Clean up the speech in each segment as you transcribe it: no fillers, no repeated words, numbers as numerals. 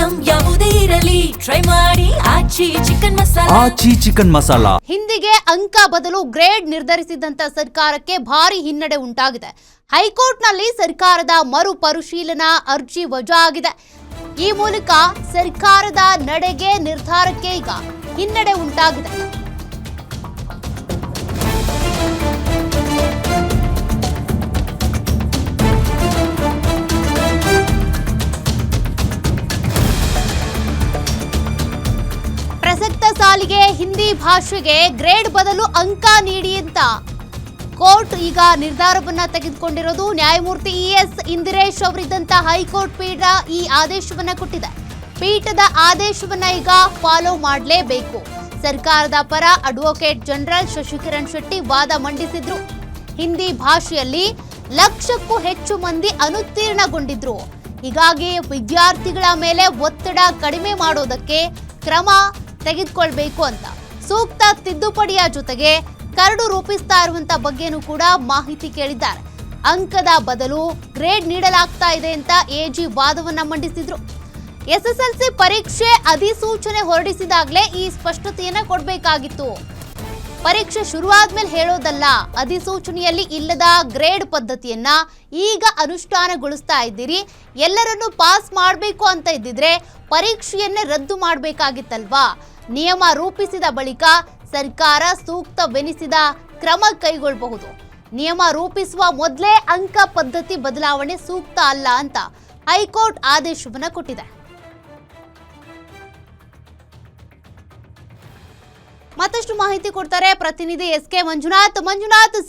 Item ಯಾವುದೇ ಇರಲಿ try ಮಾಡಿ ಆಚಿ ಚಿಕನ್ ಮಸಾಲಾ. ಹಿಂದಿಗೆ ಅಂಕ ಬದಲು ಗ್ರೇಡ್ ನಿರ್ಧರಿಸಿದಂತ ಸರ್ಕಾರಕ್ಕೆ ಭಾರಿ ಹಿನ್ನಡೆ ಉಂಟಾಗಿದೆ. ಹೈಕೋರ್ಟ್ನಲ್ಲಿ ಸರ್ಕಾರದ ಮರು ಪರಿಶೀಲನಾ ಅರ್ಜಿ ವಜಾ ಆಗಿದೆ. ಈ ಮೂಲಕ ಸರ್ಕಾರದ ನಡೆಗೆ ನಿರ್ಧಾರಕ್ಕೆ ಈಗ ಹಿನ್ನಡೆ ಉಂಟಾಗಿದೆ. ಪ್ರಸಕ್ತ ಸಾಲಿಗೆ ಹಿಂದಿ ಭಾಷೆಗೆ ಗ್ರೇಡ್ ಬದಲು ಅಂಕ ನೀಡಿ ಅಂತ ಕೋರ್ಟ್ ಈಗ ನಿರ್ಧಾರವನ್ನ ತೆಗೆದುಕೊಂಡಿರೋದು. ನ್ಯಾಯಮೂರ್ತಿ ಇಎಸ್ ಇಂದಿರೇಶ್ ಅವರಿದ್ದಂತ ಹೈಕೋರ್ಟ್ ಪೀಠ ಈ ಆದೇಶವನ್ನ ಕೊಟ್ಟಿದೆ. ಪೀಠದ ಆದೇಶವನ್ನ ಈಗ ಫಾಲೋ ಮಾಡಲೇಬೇಕು. ಸರ್ಕಾರದ ಪರ ಅಡ್ವೊಕೇಟ್ ಜನರಲ್ ಶಶಿಕಿರಣ್ ಶೆಟ್ಟಿ ವಾದ ಮಂಡಿಸಿದ್ರು. ಹಿಂದಿ ಭಾಷೆಯಲ್ಲಿ ಲಕ್ಷಕ್ಕೂ ಹೆಚ್ಚು ಮಂದಿ ಅನುತ್ತೀರ್ಣಗೊಂಡಿದ್ರು. ಹೀಗಾಗಿ ವಿದ್ಯಾರ್ಥಿಗಳ ಮೇಲೆ ಒತ್ತಡ ಕಡಿಮೆ ಮಾಡೋದಕ್ಕೆ ಕ್ರಮ ತೆಗೆದುಕೊಳ್ಬೇಕು ಅಂತ ಸೂಕ್ತ ತಿದ್ದುಪಡಿಯ ಜೊತೆಗೆ ಕರಡು ರೂಪಿಸ್ತಾ ಇರುವಂತ ಬಗ್ಗೆನೂ ಕೂಡ ಮಾಹಿತಿ ಕೇಳಿದ್ದಾರೆ. ಅಂಕದ ಬದಲು ಗ್ರೇಡ್ ನೀಡಲಾಗ್ತಾ ಇದೆ ಅಂತ ಎಜಿ ವಾದವನ್ನ ಮಂಡಿಸಿದ್ರು. ಎಸ್ಎಸ್ಎಲ್ಸಿ ಪರೀಕ್ಷೆ ಅಧಿಸೂಚನೆ ಹೊರಡಿಸಿದಾಗಲೇ ಈ ಸ್ಪಷ್ಟತೆಯನ್ನ ಕೊಡಬೇಕಾಗಿತ್ತು. ಪರೀಕ್ಷೆ ಶುರುವಾದ್ಮೇಲೆ ಹೇಳೋದಲ್ಲ. ಅಧಿಸೂಚನೆಯಲ್ಲಿ ಇಲ್ಲದ ಗ್ರೇಡ್ ಪದ್ಧತಿಯನ್ನ ಈಗ ಅನುಷ್ಠಾನಗೊಳಿಸ್ತಾ ಇದ್ದೀರಿ. ಎಲ್ಲರನ್ನು ಪಾಸ್ ಮಾಡಬೇಕು ಅಂತ ಇದ್ದಿದ್ರೆ ಪರೀಕ್ಷೆಯನ್ನೇ ರದ್ದು ಮಾಡಬೇಕಾಗಿತ್ತಲ್ವಾ? ನಿಯಮ ರೂಪಿಸಿದ ಬಳಿಕ ಸರ್ಕಾರ ಸೂಕ್ತವೆನಿಸಿದ ಕ್ರಮ ಕೈಗೊಳ್ಳಬಹುದು. ನಿಯಮ ರೂಪಿಸುವ ಮೊದಲೇ ಅಂಕ ಪದ್ಧತಿ ಬದಲಾವಣೆ ಸೂಕ್ತ ಅಲ್ಲ ಅಂತ ಹೈಕೋರ್ಟ್ ಆದೇಶವನ್ನ ಕೊಟ್ಟಿದೆ. ಮತ್ತಷ್ಟು ಮಾಹಿತಿ ಕೊಡ್ತಾರೆ ಪ್ರತಿನಿಧಿ ಎಸ್ಕೆ ಮಂಜುನಾಥ್.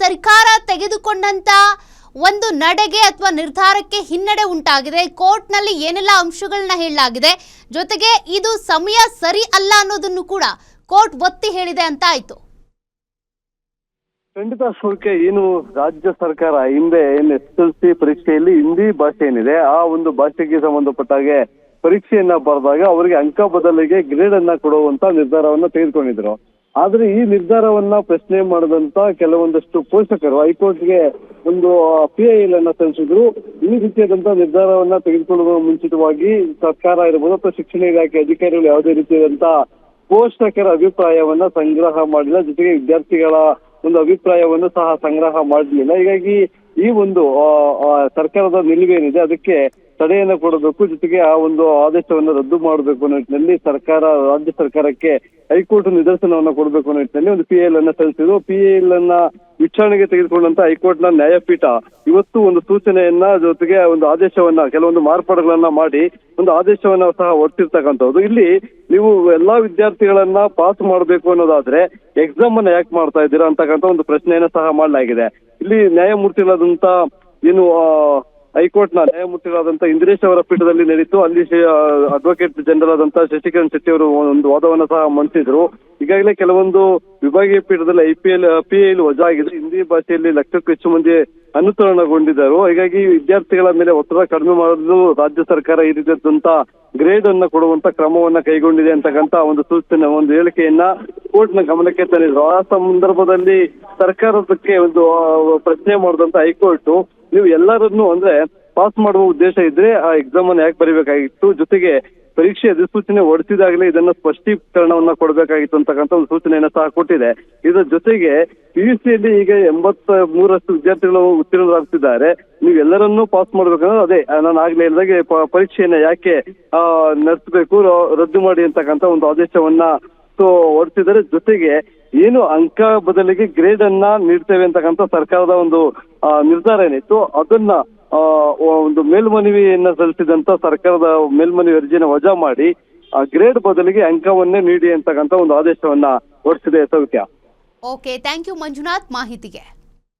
ಸರ್ಕಾರ ತೆಗೆದುಕೊಂಡಂತ ಒಂದು ನಡೆಗೆ ಅಥವಾ ನಿರ್ಧಾರಕ್ಕೆ ಹಿನ್ನಡೆ ಉಂಟಾಗಿದೆ. ಕೋರ್ಟ್ನಲ್ಲಿ ಏನೆಲ್ಲ ಅಂಶಗಳನ್ನ ಹೇಳಲಾಗಿದೆ, ಜೊತೆಗೆ ಇದು ಸಮಯ ಸರಿ ಅಲ್ಲ ಅನ್ನೋದನ್ನು ಕೂಡ ಕೋರ್ಟ್ ಒತ್ತಿ ಹೇಳಿದೆ ಅಂತ ಆಯ್ತು. ಖಂಡಿತ ಶೋಕೆ, ಏನು ರಾಜ್ಯ ಸರ್ಕಾರ ಹಿಂದೆ ಎಸ್ಎಸ್ಎಲ್ಸಿ ಪರೀಕ್ಷೆಯಲ್ಲಿ ಹಿಂದಿ ಭಾಷೆ ಏನಿದೆ ಆ ಒಂದು ಭಾಷೆಗೆ ಸಂಬಂಧಪಟ್ಟ ಹಾಗೆ ಪರೀಕ್ಷೆಯನ್ನ ಬರೆದಾಗ ಅವರಿಗೆ ಅಂಕ ಬದಲಿಗೆ ಗ್ರೇಡ್ ಅನ್ನ ಕೊಡುವಂತ ನಿರ್ಧಾರವನ್ನ ತೆಗೆದುಕೊಂಡಿದ್ರು. ಆದ್ರೆ ಈ ನಿರ್ಧಾರವನ್ನ ಪ್ರಶ್ನೆ ಮಾಡದಂತ ಕೆಲವೊಂದಷ್ಟು ಪೋಷಕರು ಹೈಕೋರ್ಟ್ಗೆ ಒಂದು PIL ಅನ್ನ ಸಲ್ಲಿಸಿದ್ರು. ಈ ರೀತಿಯಾದಂತಹ ನಿರ್ಧಾರವನ್ನ ತೆಗೆದುಕೊಳ್ಳುವ ಮುಂಚಿತವಾಗಿ ಸರ್ಕಾರ ಇರಬಹುದು ಅಥವಾ ಶಿಕ್ಷಣ ಇಲಾಖೆ ಅಧಿಕಾರಿಗಳು ಯಾವುದೇ ರೀತಿಯಾದಂತಹ ಪೋಷಕರ ಅಭಿಪ್ರಾಯವನ್ನ ಸಂಗ್ರಹ ಮಾಡಿಲ್ಲ, ಜೊತೆಗೆ ವಿದ್ಯಾರ್ಥಿಗಳ ಒಂದು ಅಭಿಪ್ರಾಯವನ್ನು ಸಹ ಸಂಗ್ರಹ ಮಾಡಲಿಲ್ಲ. ಹೀಗಾಗಿ ಈ ಒಂದು ಸರ್ಕಾರದ ನಿಲುವೇನಿದೆ ಅದಕ್ಕೆ ತಡೆಯನ್ನ ಕೊಡಬೇಕು, ಜೊತೆಗೆ ಆ ಒಂದು ಆದೇಶವನ್ನು ರದ್ದು ಮಾಡಬೇಕು ಅನ್ನೋ ನಿಟ್ಟಿನಲ್ಲಿ ರಾಜ್ಯ ಸರ್ಕಾರಕ್ಕೆ ಹೈಕೋರ್ಟ್ ನಿದರ್ಶನವನ್ನ ಕೊಡಬೇಕು ಅನ್ನೋ ನಿಟ್ಟಿನಲ್ಲಿ ಒಂದು PIL ಅನ್ನ ಸಲ್ಲಿಸಿದ್ರು. PIL ಅನ್ನ ವಿಚಾರಣೆಗೆ ತೆಗೆದುಕೊಂಡಂತ ಹೈಕೋರ್ಟ್ ನ ನ್ಯಾಯಪೀಠ ಇವತ್ತು ಒಂದು ಸೂಚನೆಯನ್ನ ಜೊತೆಗೆ ಒಂದು ಆದೇಶವನ್ನ ಕೆಲವೊಂದು ಮಾರ್ಪಾಡುಗಳನ್ನ ಮಾಡಿ ಒಂದು ಆದೇಶವನ್ನ ಸಹ ಹೊರಟಿರ್ತಕ್ಕಂಥದ್ದು. ಇಲ್ಲಿ ನೀವು ಎಲ್ಲಾ ವಿದ್ಯಾರ್ಥಿಗಳನ್ನ ಪಾಸ್ ಮಾಡಬೇಕು ಅನ್ನೋದಾದ್ರೆ ಎಕ್ಸಾಮ್ ಅನ್ನ ಯಾಕೆ ಮಾಡ್ತಾ ಇದ್ದೀರಾ ಅಂತಕ್ಕಂಥ ಒಂದು ಪ್ರಶ್ನೆಯನ್ನ ಸಹ ಮಾಡಲಾಗಿದೆ. ಇಲ್ಲಿ ನ್ಯಾಯಮೂರ್ತಿಗಳಾದಂತ ಏನು ಹೈಕೋರ್ಟ್ ನ ನ್ಯಾಯಮೂರ್ತಿಗಳಾದಂತ ಇಂದಿರೇಶ್ ಅವರ ಪೀಠದಲ್ಲಿ ನಡೀತು. ಅಲ್ಲಿ ಅಡ್ವೊಕೇಟ್ ಜನರಲ್ ಆದಂತ ಶಶಿಕಿರಣ್ ಶೆಟ್ಟಿ ಅವರು ಒಂದು ವಾದವನ್ನ ಸಹ ಮಂಡಿಸಿದ್ರು. ಈಗಾಗಲೇ ಕೆಲವೊಂದು ವಿಭಾಗೀಯ ಪೀಠದಲ್ಲಿ PIL ವಜಾ ಆಗಿದೆ. ಹಿಂದಿ ಭಾಷೆಯಲ್ಲಿ ಲಕ್ಷಕ್ಕೂ ಹೆಚ್ಚು ಮಂದಿ ಅನುತ್ತೀರ್ಣಗೊಂಡಿದ್ದರು. ಹೀಗಾಗಿ ವಿದ್ಯಾರ್ಥಿಗಳ ಮೇಲೆ ಒತ್ತಡ ಕಡಿಮೆ ಮಾಡಲು ರಾಜ್ಯ ಸರ್ಕಾರ ಈ ರೀತಿಯಾದಂತ ಗ್ರೇಡ್ ಅನ್ನ ಕೊಡುವಂತ ಕ್ರಮವನ್ನ ಕೈಗೊಂಡಿದೆ ಅಂತಕ್ಕಂತ ಒಂದು ಸೂಚನೆ ಒಂದು ಹೇಳಿಕೆಯನ್ನ ಕೋರ್ಟ್ ನ ಗಮನಕ್ಕೆ ತಂದಿದ್ರು. ಆ ಸಂದರ್ಭದಲ್ಲಿ ಸರ್ಕಾರಕ್ಕೆ ಒಂದು ಪ್ರಶ್ನೆ ಮಾಡಿದಂತ ಹೈಕೋರ್ಟ್ ನೀವು ಎಲ್ಲರನ್ನು ಅಂದ್ರೆ ಪಾಸ್ ಮಾಡುವ ಉದ್ದೇಶ ಇದ್ರೆ ಆ ಎಕ್ಸಾಮ್ ಅನ್ನು ಯಾಕೆ ಬರೀಬೇಕಾಗಿತ್ತು, ಜೊತೆಗೆ ಪರೀಕ್ಷೆ ಅಧಿಸೂಚನೆ ಹೊರಡಿಸಿದಾಗಲೇ ಇದನ್ನ ಸ್ಪಷ್ಟೀಕರಣವನ್ನ ಕೊಡಬೇಕಾಗಿತ್ತು ಅಂತಕ್ಕಂಥ ಒಂದು ಸೂಚನೆಯನ್ನ ಸಹ ಕೊಟ್ಟಿದೆ. ಇದರ ಜೊತೆಗೆ PUCಯಲ್ಲಿ ಈಗ 83% ವಿದ್ಯಾರ್ಥಿಗಳು ಉತ್ತೀರ್ಣರಾಗ್ತಿದ್ದಾರೆ. ನೀವು ಎಲ್ಲರನ್ನೂ ಪಾಸ್ ಮಾಡ್ಬೇಕಂದ್ರೆ ಅದೇ ನಾನು ಆಗ್ಲೇ ಹೇಳಿದಾಗೆ ಪರೀಕ್ಷೆಯನ್ನ ಯಾಕೆ ನಡೆಸಬೇಕು, ರದ್ದು ಮಾಡಿ ಅಂತಕ್ಕಂಥ ಒಂದು ಆದೇಶವನ್ನ ಹೊರಡಿಸಿದರೆ, ಜೊತೆಗೆ ಏನು ಅಂಕ ಬದಲಿಗೆ ಗ್ರೇಡ್ ಅನ್ನ ನೀಡ್ತೇವೆ ಅಂತಕ್ಕಂಥ ಸರ್ಕಾರದ ಒಂದು ನಿರ್ಧಾರ ಏನಿತ್ತು ಅದನ್ನ ಒಂದು ಮೇಲ್ಮನವಿಯನ್ನ ಸಲ್ಲಿಸಿದಂತ ಸರ್ಕಾರದ ಮೇಲ್ಮನವಿ ಅರ್ಜಿನ ವಜಾ ಮಾಡಿ ಗ್ರೇಡ್ ಬದಲಿಗೆ ಅಂಕವನ್ನೇ ನೀಡಿ ಅಂತಕ್ಕಂಥ ಒಂದು ಆದೇಶವನ್ನ ಹೊರಡಿಸಿದೆ. ಸೌಖ್ಯ. ಓಕೆ, ಥ್ಯಾಂಕ್ ಯು ಮಂಜುನಾಥ್ ಮಾಹಿತಿಗೆ.